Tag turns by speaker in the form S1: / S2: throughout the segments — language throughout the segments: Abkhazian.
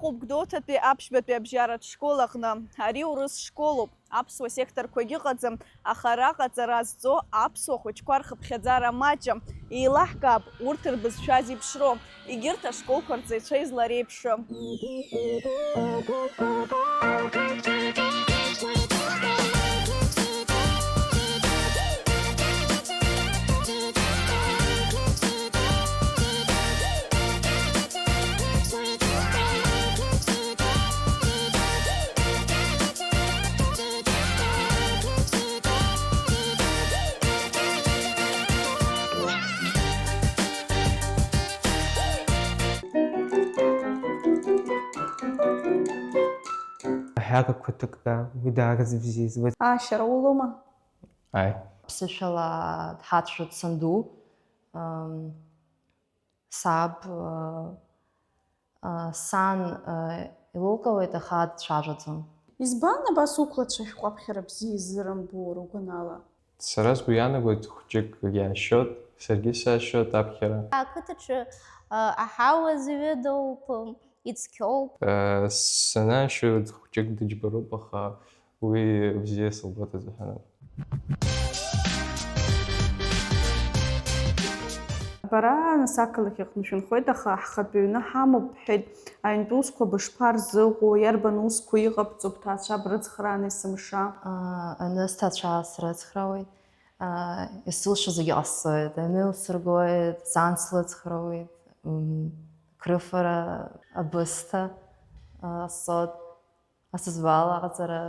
S1: Иҟоуп Гәдоуҭатәи аԥшьбатәи абжьаратә школ аҟны. Ари урыс школуп. Аԥсуа секторқәагь ыҟаӡам, аха араҟа аҵара зҵо аԥсуа хәыҷқәа рхыԥхьаӡара маҷым. Еилаҳкаап урҭ рбызшәа зеиԥшроу, егьырҭ ашколқәа рҵаҩцәа излареиԥшым.
S2: Ҳәага қәытықта уи даагазыбзиаз.
S1: Ашьара улоума?
S2: Аи.
S3: Ԥсышәала дҳацәшәоит санду, саб, сан илылкауеит, аха дцәажәаӡом.
S1: Избан абас уқәлацәа шәҟәаԥхьара бзиа иззырымбо ргәанала?
S4: Сара сгәы иаанагоит хәҷык иаашьоит, саргьы саашьоит аԥхьара.
S5: Ақыҭаҿы аҳауа зҩыдоуп, ицқьоуп.
S4: Санаашьоит хәҷык дыџьбароуп, аха уи бзиа сылбоит азыҳәаноуп.
S1: Бара нас ақалақь аҟны шәынхоит, аха ҳхатәы ҩны ҳамоуп бҳәеит. Аҩнтә усқәа бышԥарзыҟоу, иарбан усқәа иҟабҵо бҭаацәа брыцхрааны есымша?
S3: Аҩны сҭаацәа срыцхраауеит, исылшо зегьы ҟасҵоит, аҩны илсыргоит, сан слыцхраауеит, крыфара, абысҭа, асод, асыӡбала аҟаҵара.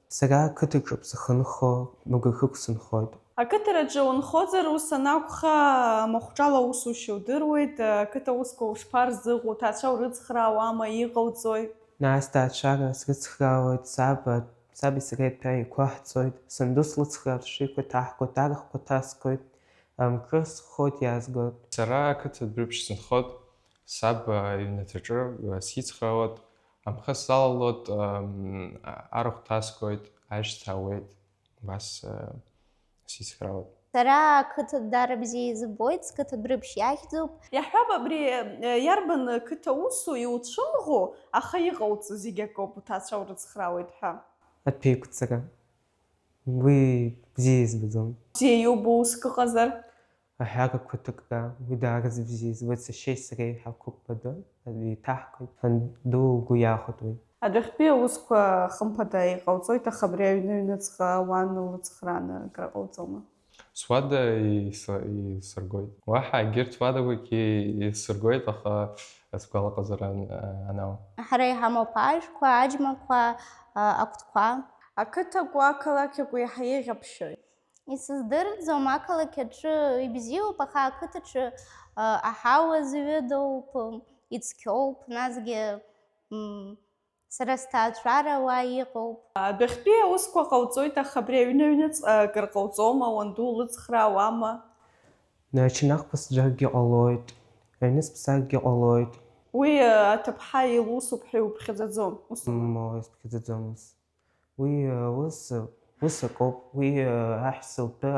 S2: Сара ақыҭаҿы сахьынхо мгәахык сынхоит.
S1: Ақыҭараҿы унхозар ус анакәха махәҿала аусушьа удыруеит, ақыҭа усқәа ушԥарзыҟоу, уҭаацәа урыцхраауама, иҟауҵои?
S2: Нас ҭаацәара срыцхраауеит, саби сареи ҭәа еиқәаҳҵоит, санду слыцхраап, сшеиқәа ҭаҳхоит, арахәқәа ҭасқәоит, кыр схоит иаазгоит.
S4: Сара ақыҭа дәрыԥшь сынхоит, саб иҩнаҭаҿы сицхраауеит, амхы салалоит, арахә ҭасқәоит, ашьҭа ауеит, бас сицхраауеит.
S5: Сара ақыҭа дара бзиа избоит, сқыҭа дәрыԥшь иахьӡуп.
S1: Иаҳҳәап, абри иарбан қыҭа усу иуцәымӷу, аха иҟауҵо зегьы акоуп, уҭаацәа урыцхраауеит ҳәа.
S2: Аҭәеиқәҵара. Уи бзиа избаӡом.
S1: Бзиа иубо уск ыҟазар?
S2: Аҳәага қәытықта уи даагазыбзиаз, сашьеи сареи ҳақәуп бада, иҭаҳхит, анду лгәы иаахәоит уи.
S1: Адәахьтәи аусқәа хымԥада иҟауҵоит, аха абри аҩныҵҟа уан улыцхрааны акраҟауҵома?
S4: Суада исыргоит. Уаҳа егьырҭ уадақәагьы исыргоит, аха сгәалаҟазар анауа.
S5: Ҳара иҳамоуп ажәқәа, аџьмақәа, акәтқәа.
S1: Ақыҭақәа ақалақьақәа иаҳа еиӷьаԥшьоит.
S5: Исыздырӡом, ақалақь аҿы ибзиоуп, аха ақыҭаҿы аҳауа зҩыдоуп, ицқьоуп, насгьы сара сҭаацәара уа иҟоуп.
S1: Адәахьтәи аусқәа ҟауҵоит, аха абри аҩныҵҟа акыр ҟауҵома, уанду улыцхраауама?
S2: Ҽнахқәа сџьаргьы ҟалоит, аҩны сԥсаргьы ҟалоит.
S1: Уи аҭыԥҳа илусуп ҳәа иуԥхьаӡаӡом.
S2: Исԥхьаӡаӡом. Уи ус акоуп, уи аҳәса лтәы,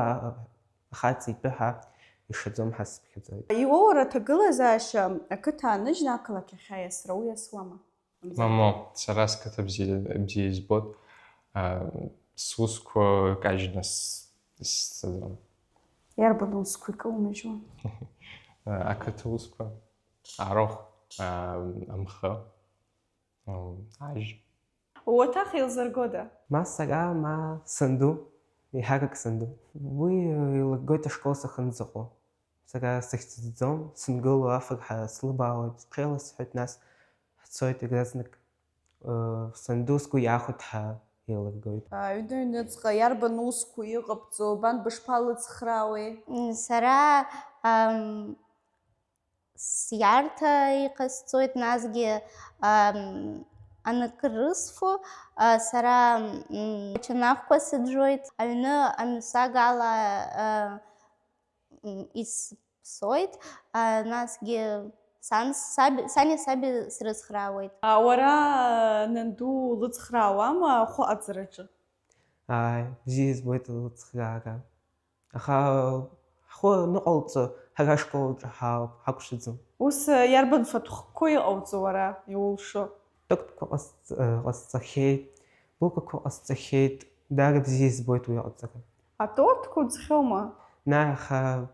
S2: ахаҵа итәы ҳа ишаӡом ҳа сыԥхьаӡоит.
S1: Иуоу уара аҭагылазаашьа ақыҭа ааныжьны ақалақь ахь аиасра уиасуама?
S4: Мамо, сара сқыҭа бзиа избоит, сусқәа кажьны исцаӡом.
S1: Иарбан усқәа икаумыжьуа?
S4: Ақыҭа усқәа, арахә, амхы, ажь.
S1: Уаҭах илзыргода?
S2: Ма сара, ма санду, иҳарак санду. Уи илыргоит ашкол сахьынӡаҟоу. Сара сахьӡаӡом, сынгыло афырҳа слыбаауеит, сҽеиласҳәоит, нас ҳцоит иаразнак, санду сгәы иаахәоит ҳа еилыргоит.
S1: Аҩныҵҟа иарбан усқәа иҟабҵо, бан бышԥалыцхраауеи?
S5: Сара сиарҭа иҟасҵоит, насгьы анакрысфо, сара ачанахәқәа сыӡәӡәоит, аҩны амҩасагала исԥсоит, насгьы сани саби срыцхраауеит.
S1: Уара нанду улыцхраауама ахәаҟаҵараҿы?
S2: Бзиа избоит алыцхраара. Аха ҳхәы ныҟалҵо ҳара ашкол аҿы ҳаауп, ҳақәшаӡом.
S1: Ус ярбан фатхкой овцовара юулшо.
S2: Токко осцахейт, букко осцахейт, дарбзис будет уяцага.
S1: А тот кудзхома.
S2: Наха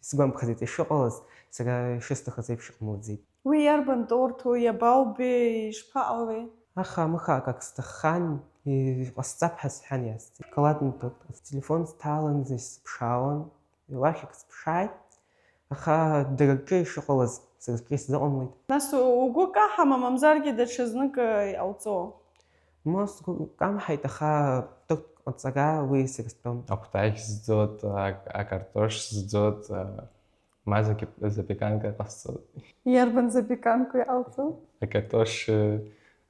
S2: сгам хазит шоколас, сага шестах азепших музей.
S1: Уи ярбан торту я баубе шпааве.
S2: Аха мыха как стахан и осцапхас ханяс. Каладн тот телефон сталан здесь пшаун, лахик спшай. Аха дорогой шоколас, сага зомлит.
S1: Нас угука хама мамзарги да чезнак ауцо.
S2: Мос кам хайтаха тот отсага вы сэгстон.
S4: Октайх зэзот, картош зэзот, мазаки запеканка тасцот.
S1: Ярбан запеканку ауцо.
S4: Картош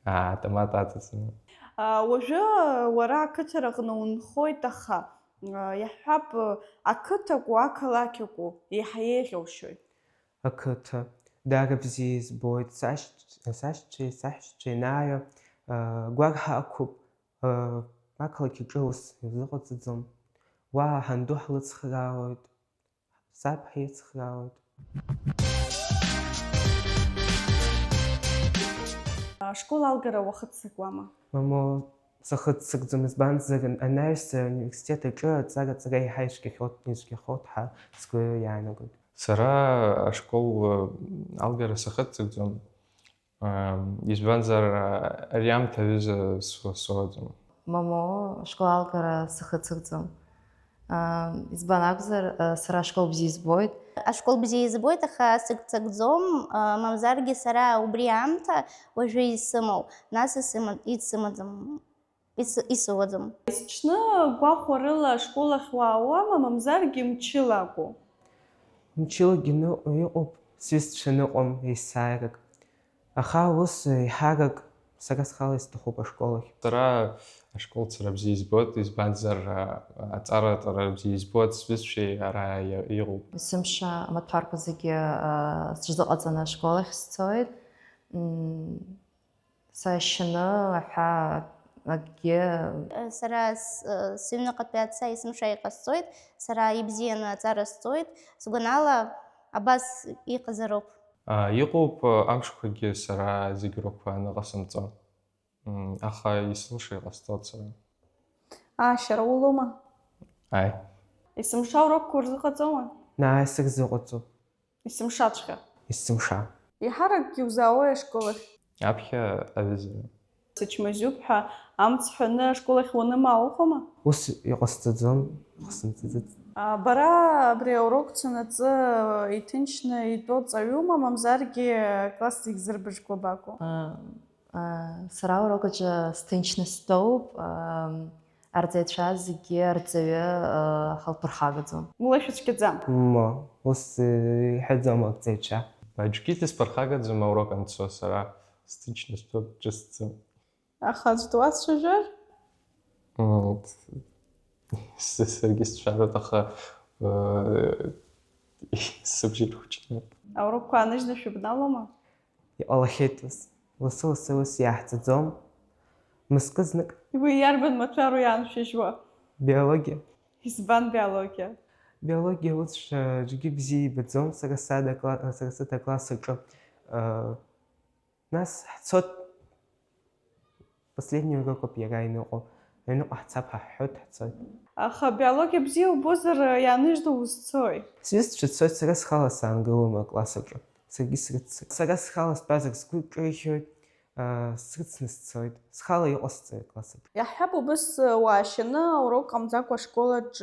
S4: томат атцэн.
S1: Уже вара качарагна унхой таха. Яхаб акытаку акалакику яхаелошой.
S2: Акыта дарбзис будет сашчи ная гуархакуп акалки джус згоцзом. Ва хандухлцхраут сапхицхраут.
S1: Школа алгара вахатсыклама.
S2: Мамо сахатсыгзом из банзерен анализ университета джо цага хайшки хот низки хот ха сквер янагуд.
S4: Сара школ алгара сахатцэгзом избанзар ариам тавиза содзом.
S3: Мамо школалгара сахацыгзом. Избанагзар сара школ бзиз бойт.
S5: А школ бзи избой таха сыкцакдзом мамзарги сара убриамта уже исымау. Нас исымадзом. Исуадзом.
S1: Чна гуахорыла школа хвауама мамзарги мчилагу.
S2: Мчила гину оп свистшеном исайрак. Аха ус хагак сагасхалис тухоба школах.
S4: Сара школ цара бзизбот избанзар ацара бзизбот свисши ара игу.
S3: Сымша аматпарка зиги сжзоqaцана школах стоит. Сашна ха аге
S5: Сара сымна катпятса исым шайка стоит. Сара ибзиена цара стоит. Суганала абас и казароп.
S4: Игуп амшхуги сара зигрупа нагасамцо. Аха ислушай гастацара.
S1: Шараулома.
S4: Ай.
S1: Исым шаурок курзыqaцома.
S2: Наасыг згоцу.
S1: Исым шачха.
S2: Исымша.
S1: Ихарак гюзаоя школа.
S4: Апхя авиза.
S1: Сычмазюбха амцхна школа хвоныма аухома.
S2: Ус иqостзом хсэнцэд.
S1: Бара бре урок цанацы итынчна идот цаюма мамзарги класс игзербжко баку.
S3: сара урокаджа стынчны стоуп ардзайча зиги ардзайы халпырхагадзом.
S1: Мулашечкедзам.
S2: Мо ус хадзом акцеча.
S4: Баджкитис пархагадзум уроканцо сара стычно стоп джестцем.
S1: Ахаз дуас шажар.
S4: Сергис шаротаха субжиручна.
S1: Урок куанышда шубналома.
S2: Аллахетус. Ус яхцзом. Мыскызнак.
S1: Вы ярбан матвару яншишва.
S2: Биология.
S1: Избан биология.
S2: Биология ус жги бзи бзом сагасада класса чо. Нас цот последний урок опьягайно. Эно ахцапа хот цот.
S1: Аха биология бзи убозар янышда усцой.
S2: Свист чцот сагасхала ангелума класса чо. Сагасхала спазак скучойхо. Сыцнесцойд. Схала и осцой класса.
S1: Яхабу бис вашина урок амзаква школадж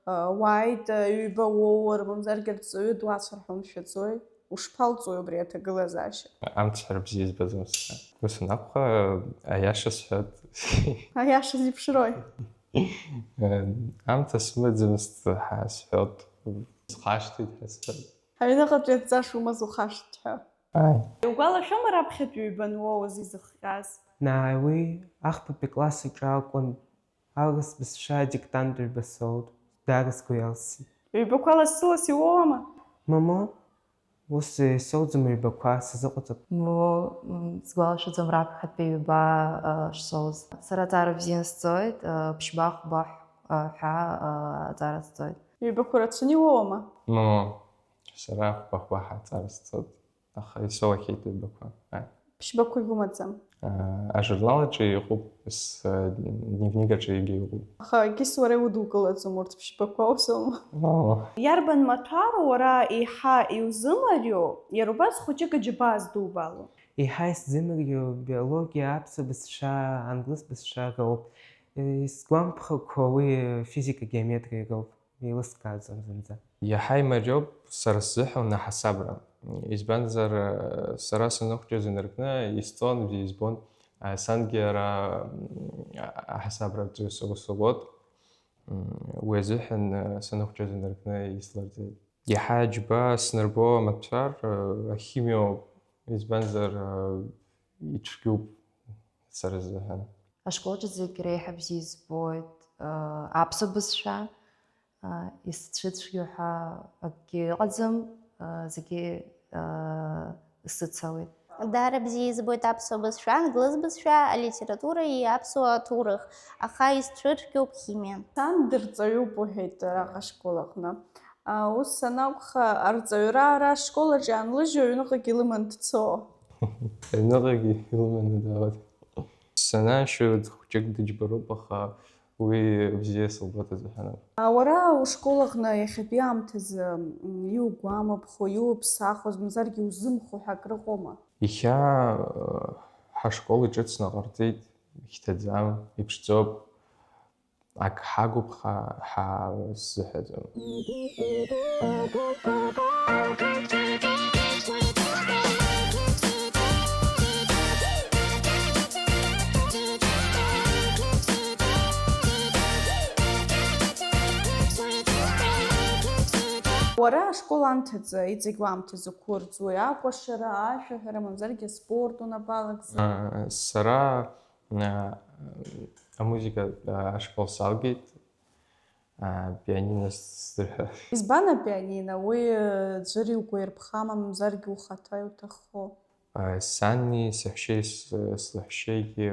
S1: вайд über over мамзаргерцой дуасархом шецой. Ушпалцой брета глазаши.
S4: Амцхар бзизбазум сара. Гусынапха аяшасхат.
S1: Аяша зипширой.
S4: Амта смыдзымст хасхат. Схаштит хасхат.
S1: Хайнагат ветзаш умазухаштха.
S4: Ай.
S1: Угала шама рабхет юбан воз изхгас.
S2: Наи ахпа по классе чаукон август без ша диктантер бесолд. Дарс куялси.
S1: Юбакала силаси ома.
S2: Мамо ус солдзум юбаква сазоqot.
S3: Мо сгвалшудзом рабхат пеюба шсоз. Сара цара бзин стоит, пшбах бах ха цара стоит.
S1: Юбакурацуни ома.
S4: Мамо. Сара бахбаха царстот. аха исоахит баква.
S1: Ԥшьбақәагь умаӡам.
S4: Ажурналаҿы иҟоуп, дневникаҿы егьа иҟоуп.
S1: Аха егьыс уара иудукылаӡом урҭ ԥшьбақәа усоума? Иарбан маҭәару уара еиҳа иузымариоу, иара убас хәыҷык аџьабаа здубало?
S2: Еиҳа исзымариоу биологиа, аԥсуа бызшәа, англыз бызшәа роуп. Исгәамԥхақәо уи физика, геометриа роуп. Еилыскааӡом зынӡа.
S4: Иаҳа имариоуп сара сзыҳәан аҳасабра. Избанзар сара саныхәҷыз инаркны исҵон, избон сангьы ара аҳасабраҿы саусугот. Уи азыҳәан саныхәҷыз инаркны ислырӡеит. Иаҳа аџьба снарбо амаҭәар ахимиоуп. Избанзар иҽгьуп сара сзыҳәан.
S3: Ашколаҿы зегь реиҳа бзиа избоит аԥсуа бызшәа, исцәыцәгьо ҳәа акгьы ыҟаӡам, зегьы сыцауеит.
S5: Даара бзиа избоит аԥсуа бызшәа, англыз бызшәа, алитература и аԥсуа ҭоурых, аха исцәыртәгьоуп химиа.
S1: Сан дырҵаҩуп уҳәеит араҟа ашкол аҟны. Ус санакәха, арҵаҩра ара ашколаҿ иаанлыжьу аҩныҟагь илыман дцо.
S4: Аҩныҟагьы илыманы даауеит. Санаашьоит хәҷык дыџьбароуп, аха уи бзиа сылбоит азыҳәан.
S1: Уара ушкол аҟны иахьатәи аамҭазы иугәамыԥхо, иуԥсахуаз, мамзаргьы иузымхо ҳәа акрыҟоума?
S4: Иахьа ҳашкол иҿыцны ҟарҵеит, ихьҭаӡам, иԥшӡоуп. Ак ҳагуп ҳа сзыҳәаӡом.
S1: Уара ашкол анҭаӡа иҵегь уаамҭазы қәырӡуи, акәашара, ашәаҳәара, мамзаргьы аспорт унапалагӡа?
S4: Сара амузика ашкол салгеит, пианино сдырҳәа.
S1: Избан апианино? Уи ӡәыр иугәаирԥхама, мамзаргьы ухаҭа иуҭаххо?
S4: Сани, саҳәшьеи, слаҳәшьеигьы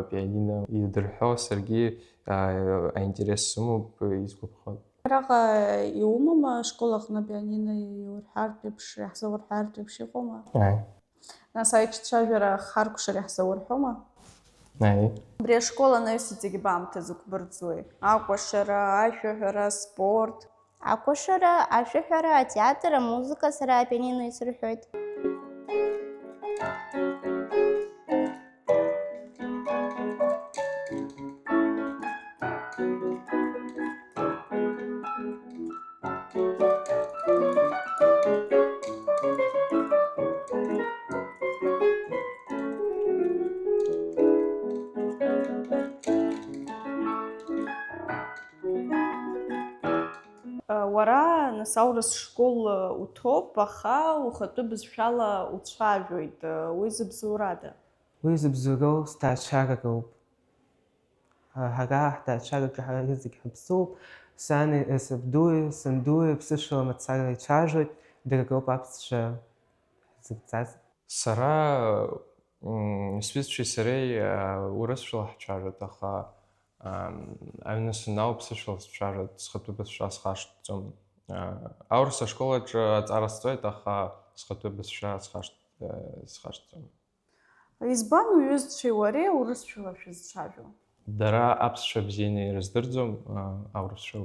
S4: пианино идырҳәо, саргьы аинтерес сымоуп, изгәаԥхоит.
S1: Араҟа иумама ашкол аҟны пианино иурҳартә еиԥш, иаҳзаурҳартә еиԥш иҟоума? Нас аиҿцәажәара харкәшара иаҳзаурҳәома? Абри ашкол анаҩс иҵегь баамҭазы қәбырӡуи? Акәашара, ашәаҳәара, аспорт?
S5: Акәашара, ашәаҳәара, атеатр, амузыка, сара апианино исырҳәоит.
S1: Уара нас аурыс школ уҭоуп, аха ухатәы бызшәала уцәажәоит. Уи зыбзоурада?
S2: Уи зыбзоуроу сҭаацәара роуп. Ҳара ҳҭаацәараҿы ҳара зегь ҳаԥсуп. Сани, сабдуи, сандуи ԥсышәала мацара ицәажәоит, дара роуп аԥсшәа зыгӡаз.
S4: Сара сҩызцәеи сареи урысшәала ҳцәажәоит, аха аҩны санааи ԥсышәала сцәажәоит, схатәы бызшәа схашҭӡом. Аурыс ашколаҿы аҵара сҵоит, аха схатәы бызшәа схашҭӡом.
S1: Избан уҩызцәеи уареи урысшәала шәызцәажәо?
S4: Дара аԥсшәа бзианы ирыздырӡом, аурысшәа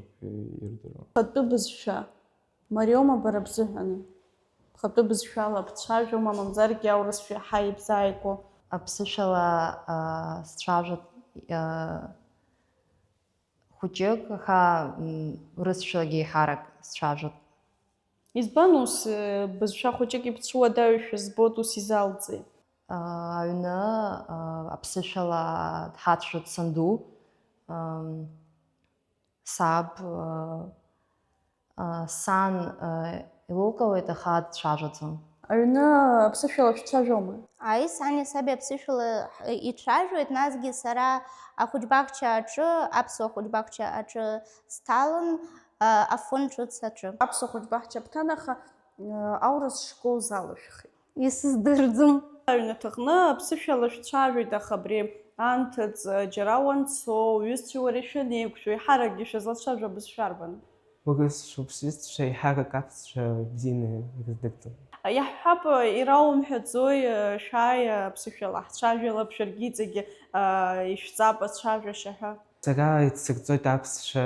S4: ирдыруам.
S1: Бхатәы бызшәа мариоума бара бзыҳәаны? Бхатәы бызшәала бцәажәома, мамзаргьы аурысшәа иаҳа ибзааигәо?
S3: Аԥсышәала сцәажәоит хәыҷык, аха урысшәалагьы еиҳарак сцәажәоит.
S1: Избан ус бызшәа хәыҷык ибцәуадаҩшәа збоит, ус изалҵит?
S3: Аҩны аԥсышәала дҳацәажәоит санду, саб, сан илылкауеит, аха дцәажәаӡом.
S1: Аҩны аԥсышәала шәцәажәома?
S5: Аи, сани саби аԥсышәала ицәажәоит, насгьы сара ахәыҷбахча аҿы, аԥсуа хәыҷбахча аҿы сҭалан, афон ҿыц аҿы.
S1: Аԥсуа хәыҷбахча бҭан, аха аурыс школ залышәхит.
S5: Исыздырӡом.
S1: Аҩнаҭаҟны аԥсышәала шәцәажәоит, аха абри анҭыҵ џьара уанцо, уҩызцәеи уареи шәанеиқәшәо, еиҳаракгьы шәызлацәажәо абызшәа арбан?
S2: Урысшәоуп, сҩызцәа еиҳарак аԥсшәа бзианы ирыздырӡом.
S1: Иаҳҳәап, ираумҳәаӡои шәааи аԥсышәала ҳцәажәалап шәаргьы иҵегьы ишәҵап ацәажәашьа ҳәа.
S2: Сара иццакӡоит аԥсшәа,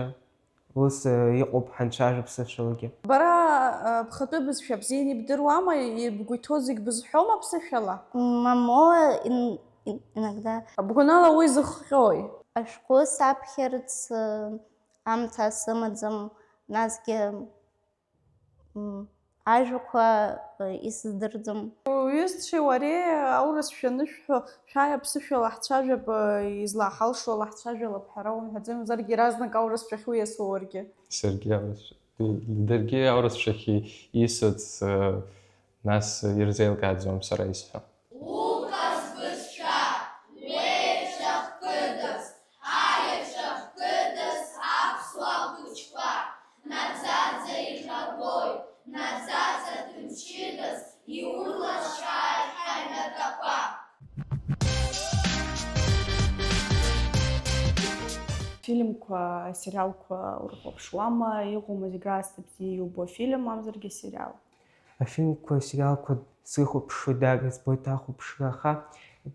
S2: ус иҟоуп ҳанцәажәо аԥсышәалагьы.
S1: Бара бхатәы бызшәа бзианы ибдыруама, бгәы иҭоу зегь бызҳәома аԥсышәала?
S5: Мамо, иногда.
S1: Бгәанала уи зыхҟьои?
S5: Ашәҟәы саԥхьарц амца сымаӡам, насгьы ажәақәа исыздырӡом.
S1: Уҩызцәеи уареи аурыс шәанышәҳәо, шәааи аԥсышәала ҳцәажәап, излааҳалшола ҳцәажәалап ҳәа умҳәаӡои, мамзаргьы иаразнак аурыс шәахьу иасу уаргьы?
S4: Даргьы аурыс шәахьы исыц нас ирзеилкааӡом сара исҳәо.
S1: Фільмқәа, сериалқәа урыхәаԥшуама, иҟоума зегь раасҭа бзиа иубо фильм мамзаргьы сериал?
S2: Афилмқәа, сериалқәа срыхәаԥшуеит даара избоит ахәаԥшра, аха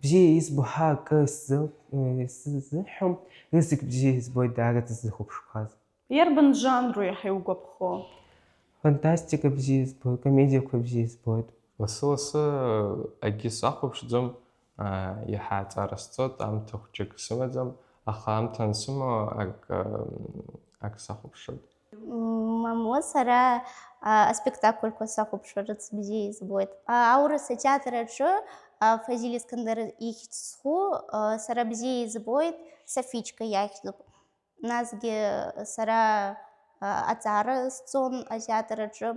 S2: бзиа избо ҳа акы сзыҳәом, рызегь бзиа избоит даараӡа ззыхәаԥшқәаз.
S1: Иарбан жанру иаҳа иугәаԥхо?
S2: Фантастика бзиа избоит, комедиақәа бзиа избоит.
S4: Лассы-лассы акгьы сахәаԥшӡом, иаҳа аҵара сҵот, аамҭа хәҷык сымаӡам, аха аамҭа ансымоу ак сахәаԥшуеит.
S5: Мамо, сара аспектакльқәа сахәаԥшырц бзиа избоит. Аурыс атеатр аҿы Фазиль Искандер ихьӡ зху сара бзиа избоит Софичка иахьӡуп. Насгьы сара аҵара сҵон атеатр аҿы,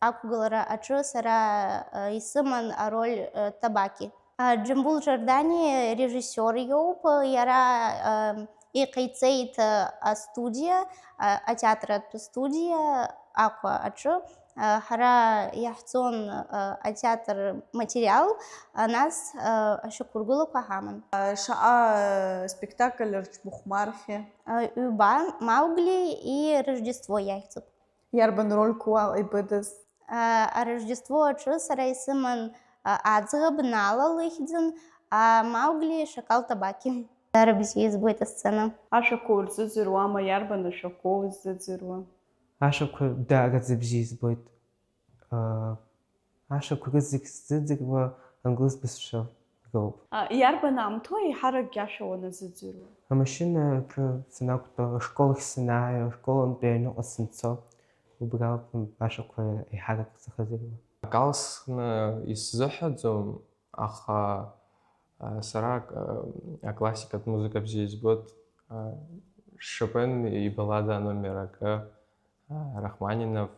S5: ақәгылара аҿы сара исыман ароль Табаки. Џьамбул Џардани режиссер иоуп, иара иҟаиҵеит астудиа, атеатратә студиа Ақәа аҿы. Ҳара иаҳҵон атеатр материал, нас ашьақәыргылақәа ҳаман.
S1: Шаҟа спектакль рыҽбыхәмархьи?
S5: Ҩба, Маугли и Рождество иахьӡуп.
S1: Иарбан рольқәа ибыдыз?
S5: Арождество аҿы сара исыман аӡӷаб Нала лыхьӡын, Маугли Шакал Табаки. Даара бзиа избоит асцена.
S1: Ашәақәа урзыӡырҩуама, иарбан ашәақәа уззыӡырҩуа?
S2: Ашәақәа даараӡа бзиа избоит. Ашәақәа рызегь сзыӡырҩуа англыз бызшәа роуп.
S1: Иарбан аамҭоу еиҳаракгьы ашәа уаназыӡырҩуа?
S2: Амашьынаҿы санақәтәа, ашколахь санааиуа, ашколантәи аҩныҟа санцо, убра ауп ашәақәа еиҳарак сахазыруа.
S4: Акалсны исзыҳәаӡом, аха сара аклассикатә музыка бзиа избоит. Шопен ибаллада номер 1, Рахманинов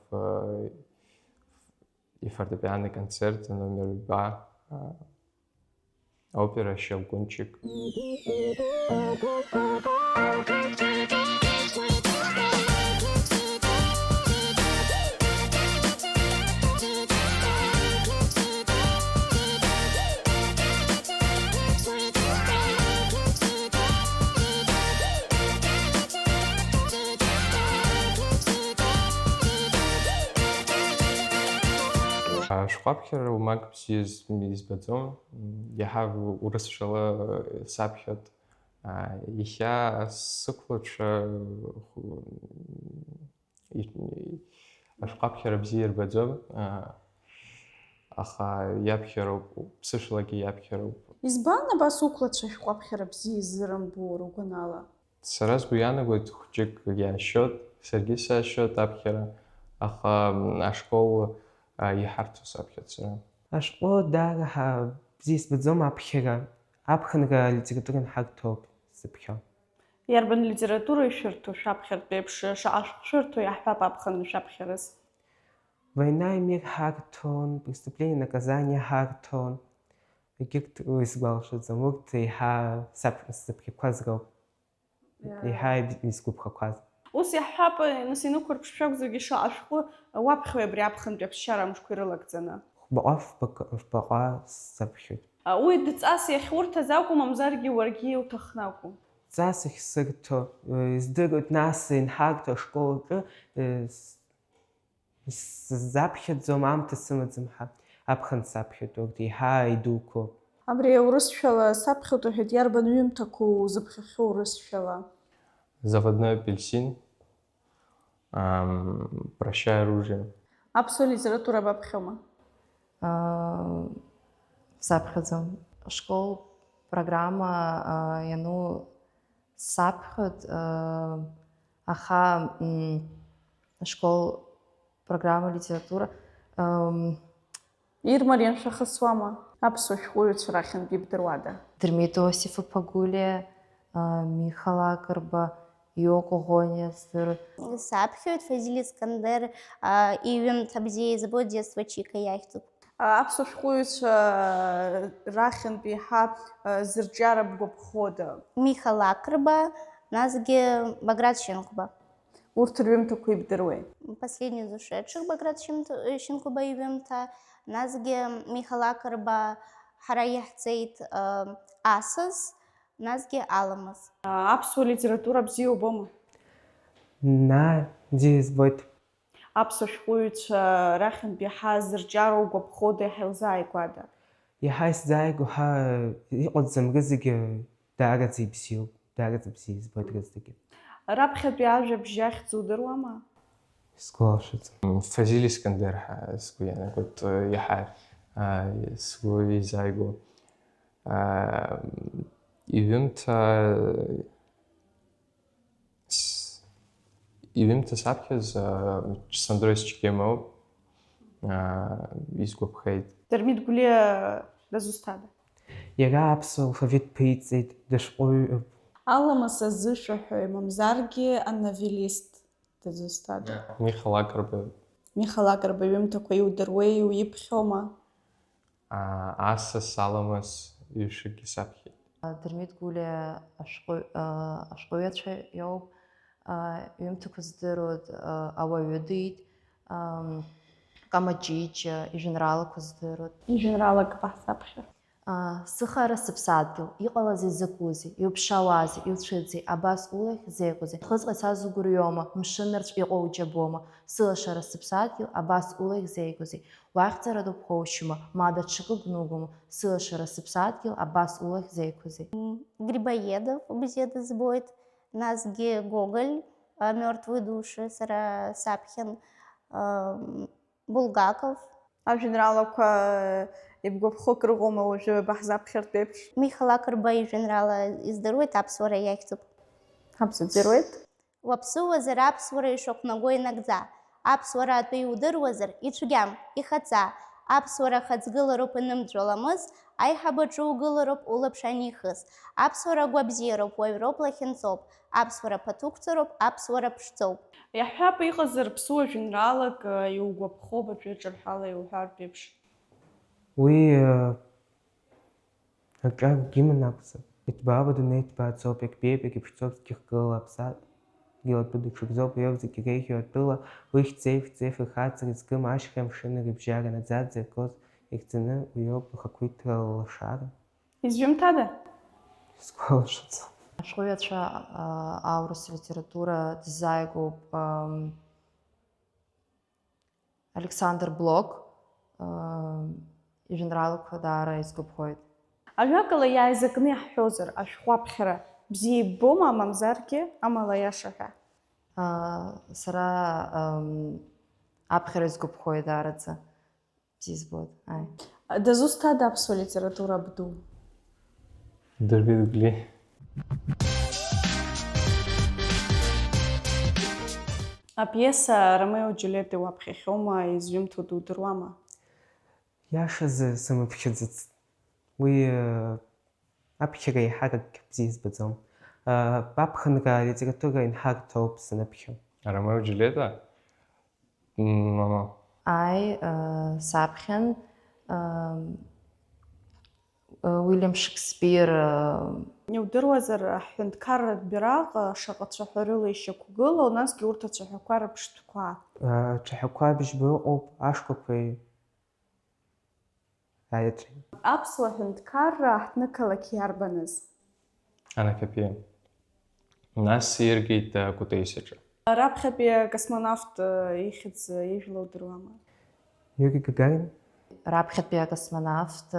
S4: ифортепианный концерт номер 2, опера «Щелкунчик». Шәҟәаԥхьара умак бзиа избаӡом, иаҳа урысшәала саԥхьоит. Иахьа сықәлацәа ашәҟәаԥхьара бзиа ирбаӡом, аха иаԥхьароуп, ԥсышәалагьы иаԥхьароуп.
S1: Избан абас уқәлацәа шәҟәаԥхьара бзиа иззырымбо ргәанала?
S4: Сара сгәы иаанагоит хәҷык иаашьоит, саргьы саашьоит аԥхьара, аха ашкол иҳарҭо саԥхьоит сара.
S2: Ашкол даара бзиа избаӡом аԥхьара, аԥхынра алитература нҳарҭоуп сзыԥхьо.
S1: Иарбан литература ишәырҭо шәаԥхьартә еиԥш, шаҟа шәшәырҭо иаҳҳәап аԥхынра шәаԥхьараз?
S2: Война и мир ҳарҭон, преступление, наказание ҳарҭон, егьырҭ сгәалашәаӡом, урҭ еиҳа сзыԥхьақәаз роуп, еиҳа изгәыԥхақәаз.
S1: Ус иаҳҳәап, нас инықәырԥш шәакәзаргьы шаҟа шәҟәы уаԥхьои абри аԥхынтәи аԥсшьара амшқәа ирылагӡаны?
S2: Фбаҟа саԥхьоит.
S1: Уи дҵас иахьурҭаз акәым, мамзаргьы уаргьы иуҭахны акәым?
S2: Ҵас ахьсырҭо, издыруеит нас инҳарҭо ашкол аҿы Заԥхьаӡом, аамҭа сымаӡам ҳәа, аԥхын саԥхьатәоуп, иҳаа идуқәоуп.
S1: Абри урысшәала саԥхьоит уҳәеит, иарбан ҩымҭақәоу узыԥхьахьоу урысшәала?
S4: Заводной апельсин. Прощай оружие.
S1: Аԥсуа литература баԥхьома?
S3: Саԥхьаӡом. Школ программа иану саԥхьоит, аха школ программа литература
S1: Ирмариан шәахысуама? Аԥсуа шәҟәыҩҩцәа рахьынтә ибдыруада?
S3: Дырмит Осипов Пагулиа, Михал Акырба, Иоко Гоня здыру.
S5: Саԥхьоит Фазиль Искандер иҩымҭа бзиа избоит детство Чика иахьӡуп.
S1: Аԥсуа шәҟәыҩҩцәа рахьынтә иаҳа зырҿиара бгәаԥхода?
S5: Михал Акырба, насгьы Баграт Шьынқәба.
S1: Урҭ рҩымҭақәа ибдыруеи?
S5: Последний из ушедших Баграт Шьынқәба иҩымҭа, насгьы Михал Акырба ҳара иаҳҵеит асас, насгьы аламыс.
S1: Аԥсуа литература бзиа убома?
S2: Бзиа избоит.
S1: Аԥсуа шәҟәыҩҩцәа рахьынтә иаҳа зырҿиароу гәаԥхода, иаҳа илзааигәада?
S2: Иаҳа исзааигәо ҳәа иҟаӡам рызегьы даараӡа ибзиоуп, даараӡа бзиа избоит рызегьы.
S1: Раԥхьатәи ажәабжь ахьӡ удыруама?
S2: Сгәалашәаӡом.
S4: Фазиль Искандер сгәы иаанагоит иаҳа сгәы изааигәоу. Иҩымҭа саԥхьаз Сандроис Чикемоуп, изгәаԥхеит.
S1: Дырмит Гәлиа дазусҭада?
S2: Иара аԥсуа алфавит ԥиҵеит, дышҟәыҩҩуп.
S1: Аламыс азышәаҳәаҩ, мамзаргьы ановелист дазусҭада?
S4: Михал Акырба.
S1: Михал Акырба иҩымҭақәа иудыруеи, уиԥхьома?
S4: Асас, аламыс ҩышықәгьы саԥхьеит.
S3: Дырмит Гулиа ашәҟәыҩҩцәа иоуп, ҩымҭақәа здыруеит, ауаҩы дит, Камаҷиҷа, ижәеинраалақәа здыруеит.
S1: Ижәеинраалак баҳзаԥхьа?
S3: Сыхара сыԥсадгьыл, иҟалазеи закәызеи, иуԥшаауазеи, иуцәыӡи, абас улахь зеиқәузеи. Хыҵҟа ицаз угәырҩома, мшыннырцә иҟоу уџьабома, сылашара сыԥсадгьыл, абас улахь зеиқәузеи. Уахьӡара дуԥхоушьома, ма даҽакы гәнугома, сылашара сыԥсадгьыл, абас улахь зеиқәузеи.
S5: Грибоедов бзиа дызбоит, насгьы Гоголь, мертвые души, сара саԥхьан, Булгаков.
S1: Ажәеинраалақәа ибгәаԥхо крыҟоума уажәы баҳзаԥхьартә еиԥш?
S5: Михал Акырба ижәеинраала издыруеит, аԥсуара иахьӡуп.
S1: Ҳабзаӡыруеит?
S5: Уаԥсыуазар аԥсуара ишаҟәнаго инагӡа. Аԥсуара атәы иудыруазар, ицәгьам, ихаҵа. Аԥсуара хаҵгылароуп инымҵәоламыз, аиҳабаҿы угылароуп улаԥш анихыз. Аԥсуара гәабзиароуп, уаҩроуп лахьынҵоуп. Аԥсуара ԥаҭуқәҵароуп, аԥсуара ԥшӡоуп.
S1: Иаҳҳәап, иҟазар ԥсуа жәеинраалак иугәаԥхо баҿы ҿырҳәала иуҳәартә еиԥш?
S2: Уи аҿакгьы иман акәзар. Иҭбаауа адунеи ҭбааӡоуп, иагьбеиоуп, иагьыԥшӡоуп, зегьы ргыла аԥсадгьыл атәы даҽакзоуп, иоуп зегьы реиӷьу атәыла, уи хьӡеи фырхаҵара изгым, ашьхеи амшыни рыбжьара наӡаӡа иргоз, ирҵаны уиоуп ахақәиҭра лашара.
S1: Изҩымҭада?
S2: Сгәалашәаӡом.
S3: Ашәҟәыҩҩцәа аурыс литература дизааигәоуп Александр Блок, ижәеинраалақәа даара изгәаԥхоит.
S1: Ажәакала иааизакны иаҳҳәозар, ашәҟәаԥхьара бзиа иббома, мамзаргьы амала иаша ҳәа?
S3: Сара аԥхьара изгәаԥхоит даараӡа. Бзиа збоит.
S1: Дазусҭада аԥсуа литература абду?
S4: Дырмит Гәлиа.
S1: Апиеса Ромео Џьулиет иуаԥхьахьоума, изҩымҭо дудыруама?
S2: Иашазы сымԥхьаӡацт. Уи аԥхьара иаҳарак бзиа избаӡом. Аԥхынра алитература инҳарҭоуп саныԥхьо.
S4: Ромео Џьулиета?
S3: Саԥхьан Уильям Шекспир.
S1: Иудыруазар, ҳҳәынҭқарратә бираҟ шаҟа цәаҳәарыла ишьақәгылоу, насгьы урҭ ацәаҳәақәа рыԥштәқәа?
S2: Ацәаҳәақәа быжьба ыҟоуп, ашкәақәеи аиаҵәеи.
S1: Аԥсуа ҳәынҭқарра ҳҭнықалақь иарбаныз?
S4: Анакьапиа. Нас ииргеит Кутаисаҿы.
S1: Раԥхьатәи космонавт ихьӡ ижәла удыруама?
S2: Юрий Гагарин.
S3: Раԥхьатәи акосмонавт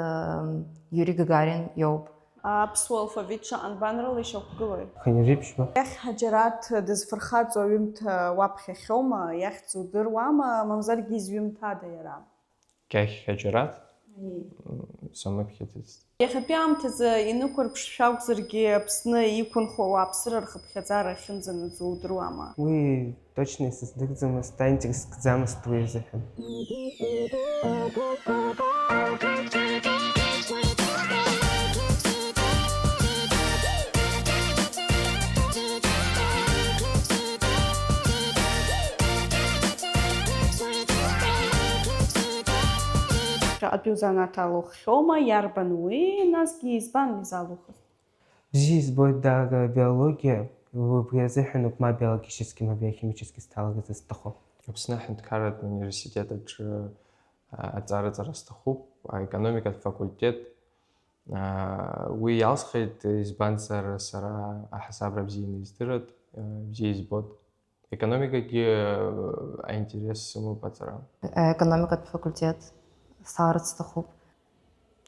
S3: Юрий Гагарин иоуп.
S1: Аԥсуа алфавит шаҟантә банрыла ишьақәгылои?
S2: Ханирипшба.
S1: Иахь Ҳаџьараҭ дызфырхаҵо аҩымҭа уаԥхьахьоума, иахьӡ удыруама, мамзаргьы изҩымҭада иара?
S4: Кех Хаџьараҭ самыԥхьаӡацт.
S1: Иахьатәи аамҭазы инықәырԥшшәа акәзаргьы Аԥсны иқәынхо ауааԥсыра рхыԥхьаӡара ахьынӡанаӡо удыруама?
S2: Уи точно исыздырӡомызт, аинтерескӡамызт уи азыҳәан.
S1: Ԥхьаҟатәи узанааҭ алуххьоума, иарбан уи, насгьы избан изалухыз?
S2: Бзиа избоит даара биологиа, убри азыҳәаноуп ма биологически, ма биохимически сҭалагаз зҭаху.
S4: Аԥсны Аҳәынҭқарратә университет аҿы аҵараҵара сҭахуп, аекономикатә факультет. Уи иалсхит избанзар сара аҳасабра бзианы издырит, бзиа избот. Економикагьы аинтерес сымоуп аҵара.
S3: Економикатә факультет сҭаларц сҭахуп.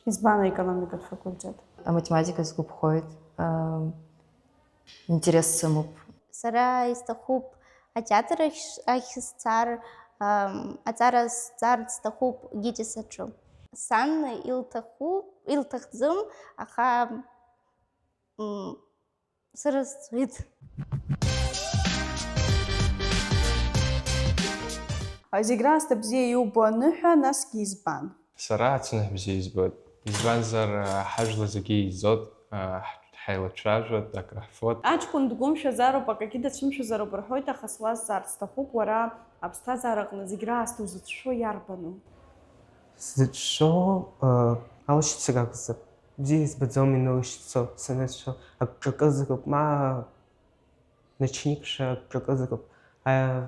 S1: Избан аекономикатә факультет?
S3: Аматематика сгәаԥхоит, интерес сымоуп.
S5: Сара исҭахуп атеатр ахь сцар, аҵара сцарц сҭахуп ГИТИС аҿы. Сан илҭахӡам, аха сара сцоит.
S1: Зегь раасҭа бзиа иубо аныҳәа, насгьы избан?
S4: Сара ацәных бзиа избоит. Избанзар ҳажәла зегьы еизот, ҳаилацәажәоит, акраҳфот.
S1: Аҷкәын дгәымшәазароуп, акагьы дацәымшәазароуп рҳәоит, аха суазҵаарц сҭахуп, уара аԥсҭазаараҟны зегь раасҭа узыцәшәо иарбану?
S2: Сзыцәшәо алашьцара акәзар. Бзиа избаӡом инылашьцо, саныцәшәо. Акҿакызароуп, ма ночникша акҿакызароуп.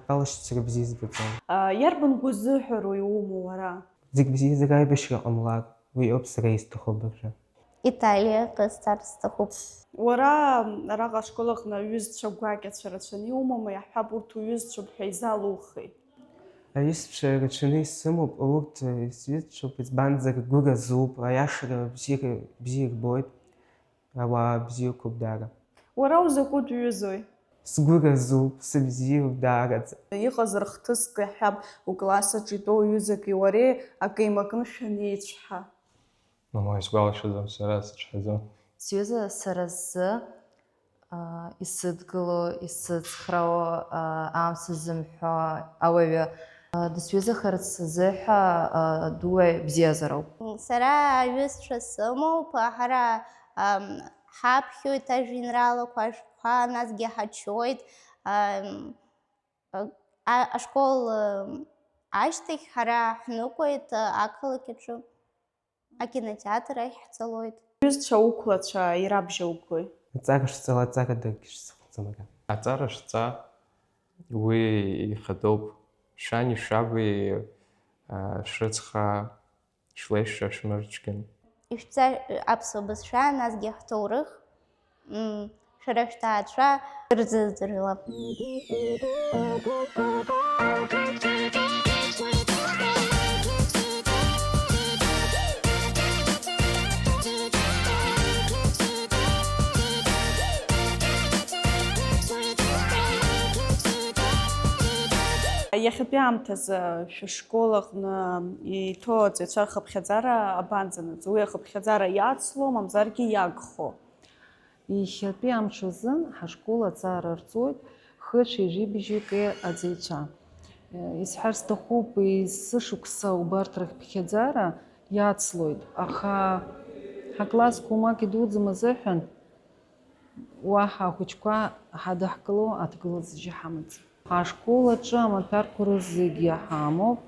S2: Алашьцара бзиа избаӡом.
S1: Иарбан гәазыҳәароу иумоу уара?
S2: Зегь бзиазар аибашьра ҟамлар, уи ауп сара исҭаху абыржәы.
S5: Италиаҟа сцарц сҭахуп.
S1: Уара араҟа ашколаҟны аҩызцәа гәакьацәа рацәаны иумоума, иаҳҳәап урҭ уҩызцәоуп ҳәа изалухи?
S2: Аҩызцәа рацәаны исымоуп, урҭ сҩызцәоуп, избанзар гәыра зуп, аиашара бзиа рбоит, ауаа бзиақәоуп даара.
S1: Уара узакәытә ҩызои?
S2: Сгәыра зуп, сыбзиоуп даараӡа.
S1: Иҟазар хҭыск иаҳҳәап, укласс аҿы итәоу ҩызаки уареи акеимакны шәанеицәҳа.
S4: Мама исгәалашәаӡом, сара сычҳаӡом.
S3: Сҩыза сара сзы исыдгыло, исыцхрао, амца зымҳәо ауаҩы дысҩызахарц азыҳәа дуаҩ бзиазароуп.
S5: Сара аҩызцәа сымоуп, ҳара ҳаԥхьоит ажәеинраалақәа ашәҟәқәа, насгьы ҳачоит. Ашкол ашьҭахь ҳара ҳнықәуеит ақалақь аҿы, акинотеатр ахь ҳцалоит.
S1: Аҩызцәа уқәлацәа ирабжьоугои?
S2: Аҵара шцала, аҵара даргьы шсыхәӡом ара.
S4: Аҵара шҵа, уи ихадоуп. Шани шаби, шрыцха, шлеишша, шмырчкин.
S5: Ишәҵа аԥсуа бызшәа, насгьы ҳҭоурых, шәара шәҭаацәа рзыӡырҩла.
S1: Иахьатәи аамҭазы шәышколаҟны иҭоу аҵаҩцәа рхыԥхьаӡара абанӡанаӡо? Уи ахыԥхьаӡара иацло, мамзаргьы иагхо?
S6: Иахьатәи амш азын ҳашкол аҵара рҵоит хыцәи рибжьыки аҵаҩцәа. Исҳәар сҭахуп, есышықәса убарҭ рыхԥхьаӡара иацлоит, аха ҳаклассқәа умак идуӡым азыҳәан уаҳа ахәыҷқәа ҳадаҳкыло аҭагылазыбжьы ҳамаӡам. Ҳашкол аҿы амаҭәарқәа зегьы иаҳамоуп,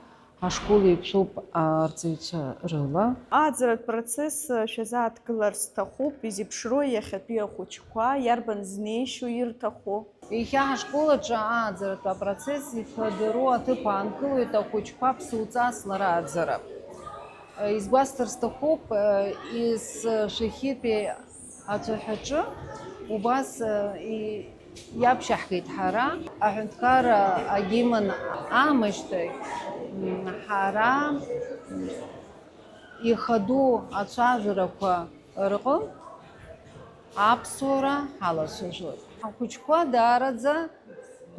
S6: ҳашкол еиқәшәоуп арҵаҩцәа рыла.
S1: Ааӡаратә процесс шәазааҭгылар сҭахуп, изеиԥшроу иахьатәи ахәыҷқәа, иарбан знеишьо ирҭаху?
S6: Иахьа ҳашкол аҿы ааӡаратә апроцесс ихадару аҭыԥ аанкылоит ахәыҷқәа ԥсуҵаслар ааӡара. Изгәасҭар сҭахуп, шахьытәи ацәаҳәаҿы убас иаԥшьаҳгеит ҳара аҳәынҭқарра агимн аамышьҭахь ҳара ихаду ацәажәарақәа рҟынтә аԥсуара ҳалацәажәоит. Ҳахәыҷқәа даараӡа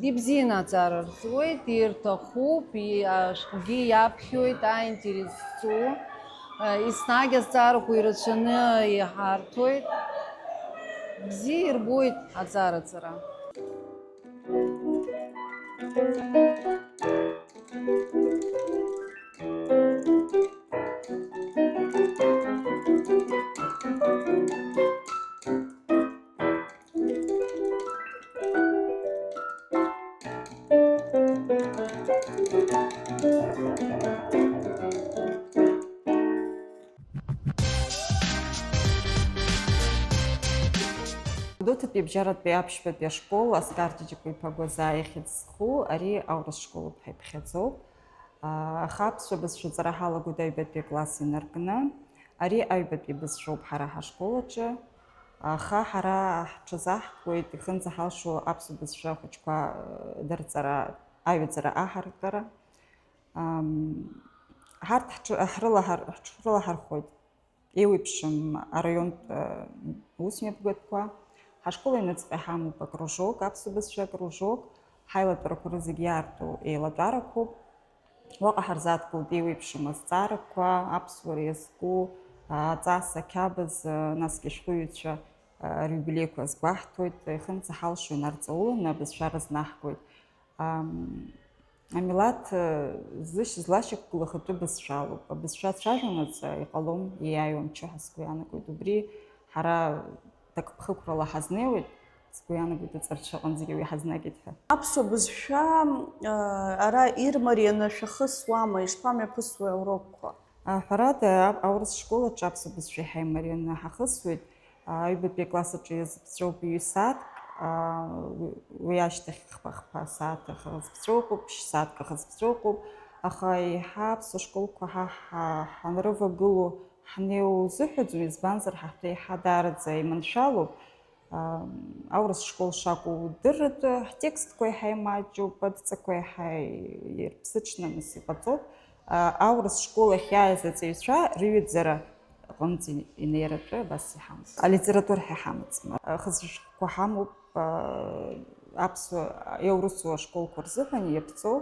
S6: ибзианы аҵара рҵуеит, ирҭахуп, ашәҟәгьы иаԥхьоит, ааинтересу. Еснагь азҵаарақәа ирацәаны иҳарҭоит. Бзиа ирбоит аҵараҵара.
S7: Дутатәи абжьаратәи аԥшьбатәи ашкол Аскар Ҷиҷиқәа-иԥа Гәазаа ихьӡ-зху ари аурыс школуп ҳәа иԥхьаӡоуп. Аха аԥсуа бызшәа ҵара ҳалагоит аҩбатәи акласс инаркны. Ари аҩбатәи бызшәоуп ҳара ҳашкол аҿы. Аха ҳара ҳҽазаҳкуеит ихынӡа ҳалшо аԥсуа бызшәа ахәыҷқәа дырҵара, аҩаӡара аҳаргара. Ҳарҭ ҳрылаҳархәоит еиуеиԥшым араионтә усмҩаԥгатәқәа. Ҳашкол аҩныҵҟа иҳамоуп акружок, аԥсуа бызшәа акружок, ҳаилатәарақәа рызегьы иаарту еилатәарақәоуп. Уаҟа ҳарзааҭгылт еиуеиԥшым азҵаарақәа, аԥсуара иазку, аҵас, ақьабз, насгьы ашәҟәыҩҩцәа риубилеиқәа азгәаҳҭоит, ихынӡа ҳалшо инарҵауланы абызшәа рызнаҳкуеит. Амилаҭ злашьақәгыло ахатәы бызшәалоуп. Абызшәа цәажәонаҵ иҟалом иааиуам ҽы ҳәа сгәы иаанагоит. Убри ҳара ҭакԥхықәрала ҳазнеиуеит, сгәы иаанагоит аҵарчы аҟны зегьы уи ҳазнагеит ҳәа.
S1: Аԥсуа бызшәа ара ирмарианы шәахысуама, ишԥамҩаԥысуеи аурокқәа?
S7: Ҳәарада, аурыс школ аҿы аԥсуа бызшәа иҳаимарианы ҳахысуеит. Аҩбатәи акласс аҿы иазыԥҵәоуп ҩ-сааҭк, уи ашьҭахь хԥа сааҭ хазыԥҵәоуп, ԥшь-сааҭк хазыԥҵәоуп. Аха еиҳа аԥсуа школқәа ҳанрывагыло ҳнеиуа узыҳәаӡом, избанзар ҳаҳтәы еиҳа даараӡа иманшәалоуп. Аурыс школ шакәу удырратәы, ҳтекстқәа еиҳа имаҷуп, адҵақәа еиҳа ирԥсыҽнаныс иҟаҵоуп. Аурыс школ ахь иааиз аҵаҩцәа рыҩаӡара аҟынӡа инеиратәы абас иҳамоуп. Алитература иҳамаӡам. Хызшәҟәқәа ҳамоуп аԥсуа еурысуа школқәа рзыҳәан иаԥҵоу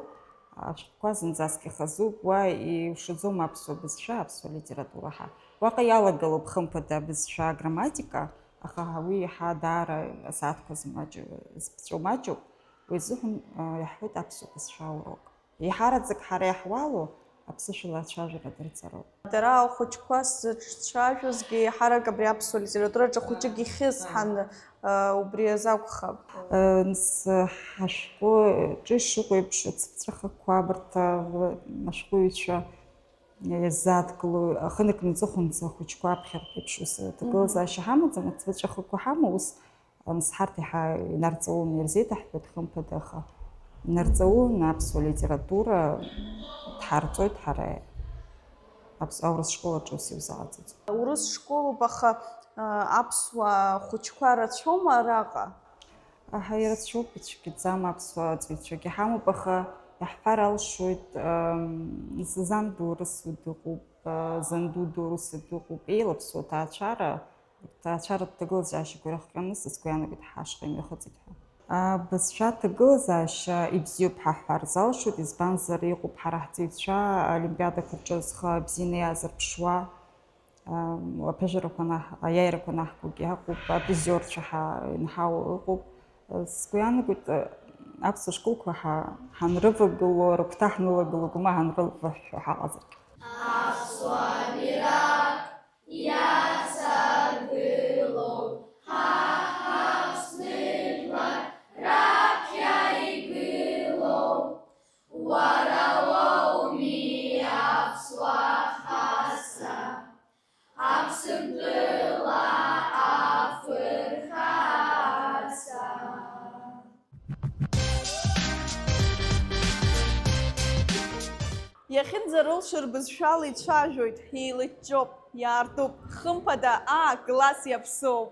S7: ашәҟәқәа зынӡаск ихазуп. Уа иушаӡом аԥсуа бызшәа, аԥсуа литература ҳа. Уаҟа иалагалоуп хымԥада абызшәа аграмматика, аха уи иаҳа даара асааҭқәа зԥҵәо маҷуп. Уи азыҳәан иаҳҳәоит аԥсуа бызшәа аурок. Иҳараӡак ҳара иаҳуало аԥсышәала ацәажәара дырҵароуп.
S1: Дара ахәыҷқәа зцәажәозгьы ҳарак абри аԥсуа литератураҿы хәыҷык ихьысҳан убри азакәхап.
S7: Ҳашәҟәы ҿы ишыҟоу еиԥш ацыԥҵәахақәа абарҭ ашәҟәыҩҩцәа иазааҭгыло ахынакны иҵыхәанӡа ахәыҷқәа аԥхьартә еиԥш ус аҭагылазаашьа ҳамаӡам, ацыԥҵәахақәа ҳамоу ус ҳарҭ иаҳа инарҵауланы ирзеиҭаҳҳәоит хымԥада, аха инарҵауланы аԥсуа литература дҳарҵоит ҳара аурыс школ аҿы ус иузааӡаӡом.
S1: Урыс школуп, аха аԥсуа хәыҷқәа рацәоума араҟа?
S7: Аҳа ирацәоуп, ицәгьаӡам, аԥсуа аҵаҩцәагьы ҳамоуп, аха иаҳҳәар алшоит занду урысу дыҟоуп, занду урысу дыҟоуп, еилаԥсуа ҭаацәаратә ҭагылазаашьақәа ирыхҟьаны сгәы иаанагоит ҳашҟа имҩахыҵит ҳәа. Абызшәа ҭагылазаашьа ибзиоуп ҳаҳҳәар залшоит, избанзар иҟоуп ҳара ҳҵаҩцәа олимпиадақәа рҿы зхы бзианы иаазырԥшуа, аԥыжәарақәа аиааирақәа наҳкугьы ҳаҟоуп, апризиорцәа инҳау ыҟоуп. Сгәы иаанагоит аԥсуа школқәа ҳанрывагыло, рыгәҭа ҳнылагыло, гәма ҳанрываҳәҳәо ҳаҟазаргьы.
S8: Аԥсуа бирак иацагылоуп, ҳаԥсныжәлар раԥхьа игылоуп, уара уоуми аԥсуа хаса, аԥсынтәыла афырхаца.
S1: Иахьынӡарылшо рбызшәала ицәажәоит, еилыҷҷоуп, иаартуп, хымԥада класс иаԥсоуп.